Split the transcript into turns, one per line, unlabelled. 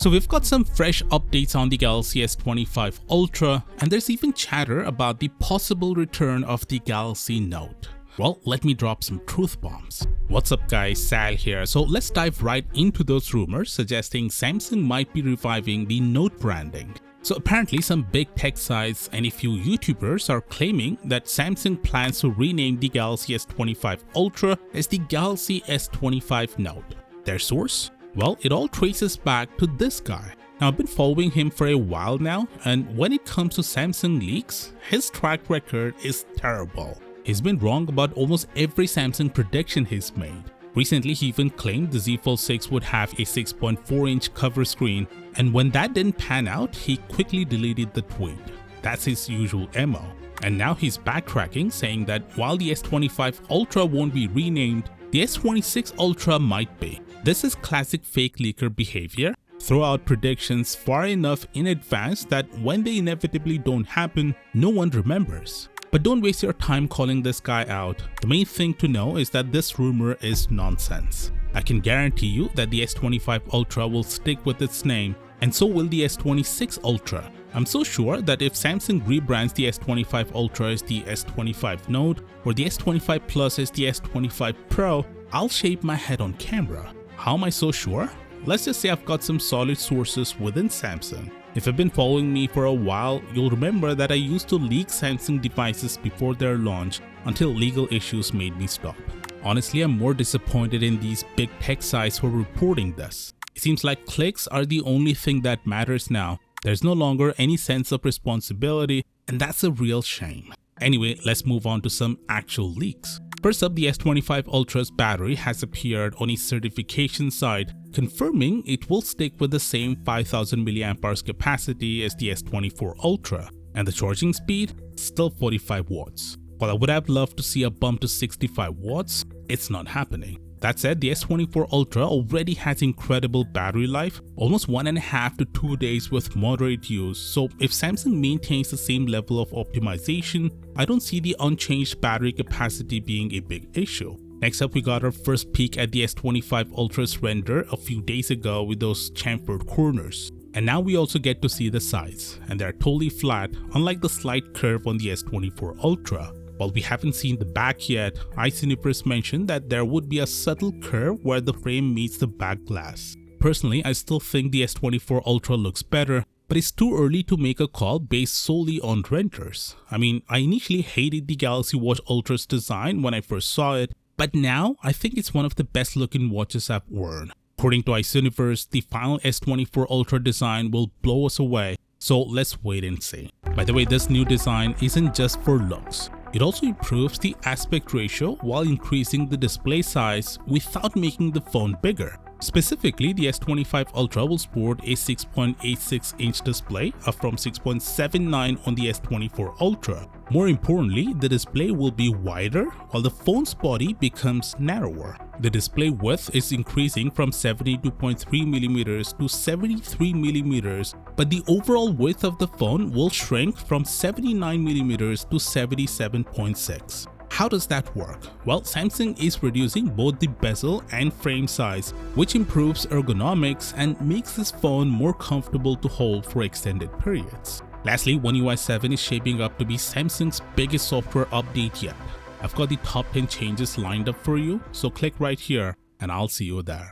So we've got some fresh updates on the Galaxy S25 Ultra, and there's even chatter about the possible return of the Galaxy Note. Well, let me drop some truth bombs. What's up guys, Sal here. So let's dive right into those rumors suggesting Samsung might be reviving the Note branding. So apparently some big tech sites and a few YouTubers are claiming that Samsung plans to rename the Galaxy S25 Ultra as the Galaxy S25 Note. Their source? Well, it all traces back to this guy. Now, I've been following him for a while now, and when it comes to Samsung leaks, his track record is terrible. He's been wrong about almost every Samsung prediction he's made. Recently, he even claimed the Z Fold 6 would have a 6.4-inch cover screen, and when that didn't pan out, he quickly deleted the tweet. That's his usual MO. And now he's backtracking, saying that while the S25 Ultra won't be renamed, the S26 Ultra might be. This is classic fake leaker behavior. Throw out predictions far enough in advance that when they inevitably don't happen, no one remembers. But don't waste your time calling this guy out. The main thing to know is that this rumor is nonsense. I can guarantee you that the S25 Ultra will stick with its name, and so will the S26 Ultra. I'm so sure that if Samsung rebrands the S25 Ultra as the S25 Note or the S25 Plus as the S25 Pro, I'll shave my head on camera. How am I so sure? Let's just say I've got some solid sources within Samsung. If you've been following me for a while, you'll remember that I used to leak Samsung devices before their launch until legal issues made me stop. Honestly, I'm more disappointed in these big tech sites who are reporting this. It seems like clicks are the only thing that matters now. There's no longer any sense of responsibility, and that's a real shame. Anyway, let's move on to some actual leaks. First up, the S25 Ultra's battery has appeared on a certification site confirming it will stick with the same 5000 mAh capacity as the S24 Ultra, and the charging speed still 45 watts. While I would have loved to see a bump to 65 watts, it's not happening. That said, the S24 Ultra already has incredible battery life, almost 1.5 to 2 days with moderate use, so if Samsung maintains the same level of optimization, I don't see the unchanged battery capacity being a big issue. Next up, we got our first peek at the S25 Ultra's render a few days ago with those chamfered corners. And now we also get to see the sides, and they're totally flat, unlike the slight curve on the S24 Ultra. While we haven't seen the back yet, iSuniverse mentioned that there would be a subtle curve where the frame meets the back glass. Personally, I still think the S24 Ultra looks better, but it's too early to make a call based solely on renders. I mean, I initially hated the Galaxy Watch Ultra's design when I first saw it, but now I think it's one of the best looking watches I've worn. According to iSuniverse, the final S24 Ultra design will blow us away, so let's wait and see. By the way, this new design isn't just for looks. It also improves the aspect ratio while increasing the display size without making the phone bigger. Specifically, the S25 Ultra will sport a 6.86-inch display, up from 6.79 on the S24 Ultra. More importantly, the display will be wider while the phone's body becomes narrower. The display width is increasing from 72.3mm to 73mm, but the overall width of the phone will shrink from 79mm to 77.6. How does that work? Well, Samsung is reducing both the bezel and frame size, which improves ergonomics and makes this phone more comfortable to hold for extended periods. Lastly, One UI 7 is shaping up to be Samsung's biggest software update yet. I've got the top 10 changes lined up for you, so click right here and I'll see you there.